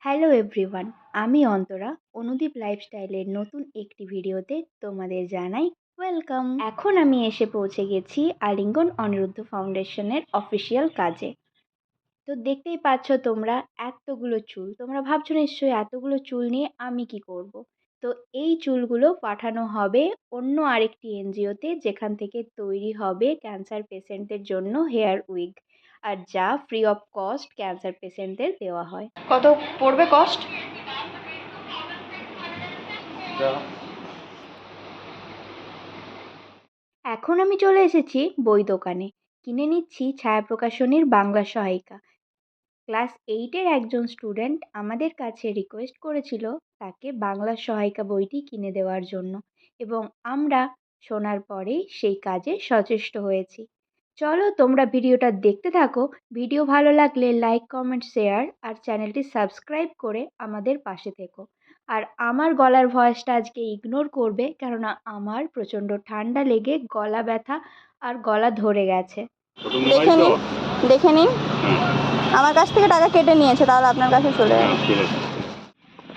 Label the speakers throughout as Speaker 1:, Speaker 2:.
Speaker 1: Hello everyone, আমি অন্তরা অনুদীপ লাইফস্টাইলের নতুন একটি ভিডিওতে তোমাদের জানাই ওয়েলকাম। এখন আমি এসে পৌঁছে গেছি আলিঙ্গন অনিরুদ্ধ ফাউন্ডেশনের অফিসিয়াল কাজে। তো দেখতেই পাচ্ছ তোমরা এতগুলো চুল, তোমরা ভাবছো নিশ্চয়ই এতগুলো চুল নিয়ে আমি কি করব। তো এই চুলগুলো পাঠানো হবে অন্য আরেকটি এনজিওতে, যেখান থেকে তৈরি হবে ক্যান্সার পেশেন্টদের জন্য হেয়ার উইগ, আর যা ফ্রি অফ কস্ট ক্যান্সার পেশেন্টদের দেওয়া হয়।
Speaker 2: কত পড়বে কস্ট?
Speaker 1: এখন আমি চলে এসেছি বই দোকানে, কিনে নিচ্ছি ছায়া প্রকাশনীর বাংলা সহায়িকা। ক্লাস 8-এর একজন স্টুডেন্ট আমাদের কাছে রিকোয়েস্ট করেছিল তাকে বাংলা সহায়িকা বইটি কিনে দেওয়ার জন্য, এবং আমরা শোনার পরেই সেই কাজে সচেষ্ট হয়েছি। চলো তোমরা ভিডিওটা দেখতে থাকো। ভিডিও ভালো লাগলে লাইক, কমেন্ট, শেয়ার আর চ্যানেলটি সাবস্ক্রাইব করে আমাদের পাশে থেকো। আর আমার গলার ভয়েসটা আজকে ইগনোর করবে, কেননা আমার প্রচণ্ড ঠান্ডা লেগে গলা ব্যথা আর গলা ধরে গেছে।
Speaker 2: দেখে নিন আমার কাছ থেকে টাকা কেটে নিয়েছে, তাহলে আপনার কাছে চলে যাবে।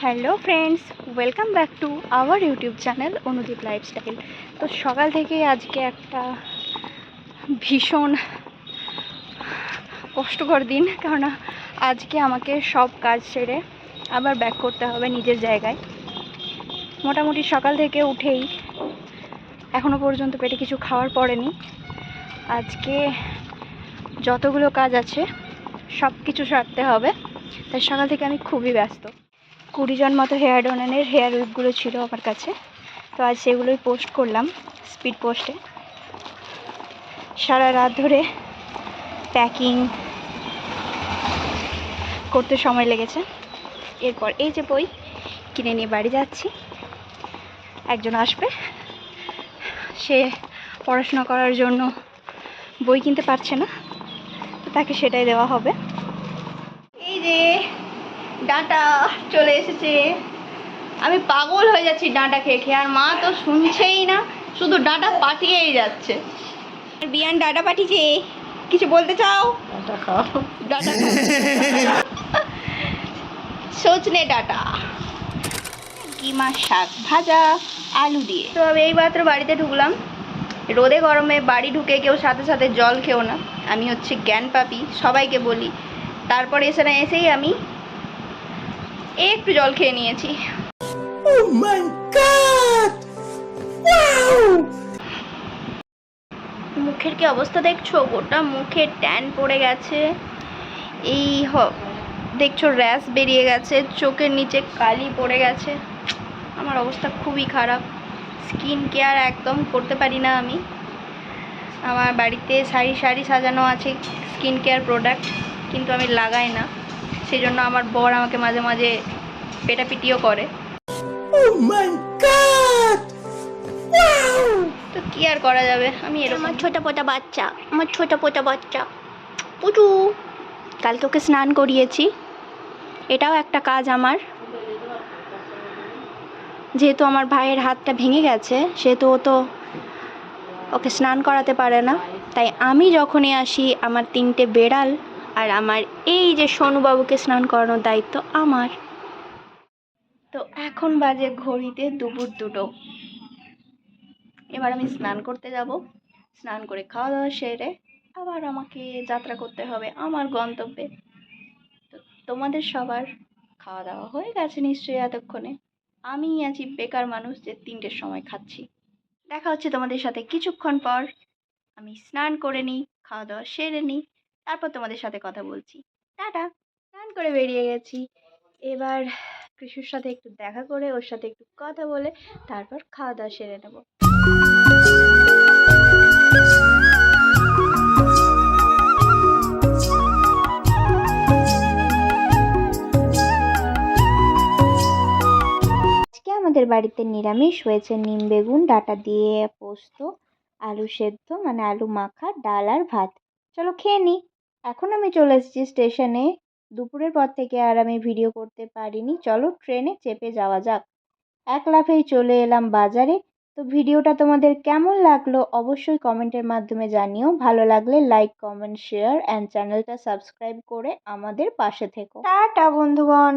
Speaker 1: Hello friends, welcome back to our YouTube channel Anudeep lifestyle. তো সকাল থেকে আজকে একটা ভীষণ কষ্টকর দিন, কেননা আজকে আমাকে সব কাজ সেরে আবার ব্যাক করতে হবে নিজের জায়গায়। মোটামুটি সকাল থেকে উঠেই এখনও পর্যন্ত পেটে কিছু খাওয়ার পড়েনি। আজকে যতগুলো কাজ আছে সব কিছু সারতে হবে, তাই সকাল থেকে আমি খুবই ব্যস্ত। 20 জন মতো হেয়ার ডোনারের হেয়ার উইকগুলো ছিল আমার কাছে, তো আজ সেগুলোই পোস্ট করলাম স্পিড পোস্টে। সারা রাত ধরে প্যাকিং করতে সময় লেগেছে। এরপর এই যে বই কিনে নিয়ে বাড়ি যাচ্ছি। একজন আসবে, সে পড়াশোনা করার জন্য বই কিনতে পারছে না, তো তাকে সেটাই দেওয়া হবে। এই যে ডাঁটা চলে এসেছে, আমি পাগল হয়ে যাচ্ছি ডাঁটা খেয়ে খেয়ে, আর মা তো শুনছেই না, শুধু ডাঁটা পাঠিয়েই যাচ্ছে। বিয়ান ডাঁটা পাঠিয়েছে, কিছু বলতে চাও? ডাঁটা খাও, ডাঁটা সজনে ডাঁটা, কিমা শাক ভাজা আলু দিয়ে। তো আমি এইমাত্র বাড়িতে ঢুকলাম। রোদে গরমে বাড়ি ঢুকে কেউ সাথে সাথে জল খেও না, আমি হচ্ছে জ্ঞান পাপি, সবাইকে বলি। তারপর এসেই আমি একটু জল খেয়ে নিয়েছি। Oh my God! Wow! মুখের কি অবস্থা দেখছো? গোটা মুখে ট্যান পড়ে গেছে, এই দেখছো র্যাশ বেরিয়ে গেছে, চোখের নিচে কালি পড়ে গেছে। আমার অবস্থা খুবই খারাপ। স্কিন কেয়ার একদম করতে পারি না আমি। আমার বাড়িতে সারি সারি সাজানো আছে স্কিন কেয়ার প্রোডাক্ট, কিন্তু আমি লাগাই না। সেই জন্য আমার বর আমাকে মাঝে মাঝে পেটাপিটিও করে। Oh my God! Wow! তো কি আর করা যাবে, আমি এরকম। আমার ছোট পোটা বাচ্চা পুচু, কালকে ওকে স্নান করিয়েছি। এটাও একটা কাজ আমার। যেহেতু আমার ভাইয়ের হাতটা ভেঙে গেছে, সেহেতু ও তো ওকে স্নান করাতে পারে না, তাই আমি যখনই আসি আমার 3টে বেড়াল আর আমার এই যে সোনুবাবুকে স্নান করানোর দায়িত্ব আমার। তো এখন বাজে ঘড়িতে দুপুর 2টো। এবার আমি স্নান করতে যাব। স্নান করে খাওয়া দাওয়া সেরে আবার আমাকে যাত্রা করতে হবে আমার গন্তব্যে। তো তোমাদের সবার খাওয়া দাওয়া হয়ে গেছে নিশ্চয়ই এতক্ষণে। আমিই আছি বেকার মানুষ যে 3টের সময় খাচ্ছি। দেখা হচ্ছে তোমাদের সাথে কিছুক্ষণ পর। আমি স্নান করে নিই, খাওয়া দাওয়া সেরে নিই, তারপর তোমাদের সাথে কথা বলছি। টাটা। স্নান করে বেরিয়ে গেছি, এবার কৃষুর সাথে একটু দেখা করে ওর সাথে একটু কথা বলে তারপর খাওয়া দাওয়া সেরে নেব। আজকে আমাদের বাড়িতে নিরামিষ হয়েছে, নিম বেগুন ডাঁটা দিয়ে পোস্ত, আলু সেদ্ধ মানে আলু মাখা, ডাল আর ভাত। চলো খেয়ে নিই। এখন আমি চলে এসেছি স্টেশনে। দুপুরের পর থেকে আর আমি ভিডিও করতে পারিনি। চলো ট্রেনে চেপে যাওয়া যাক। এক লাফেই চলে এলাম বাজারে। তো ভিডিওটা তোমাদের কেমন লাগলো অবশ্যই কমেন্টের মাধ্যমে জানিও। ভালো লাগলে লাইক, কমেন্ট, শেয়ার অ্যান্ড চ্যানেলটা সাবস্ক্রাইব করে আমাদের পাশে থেকো। টাটা বন্ধুগণ।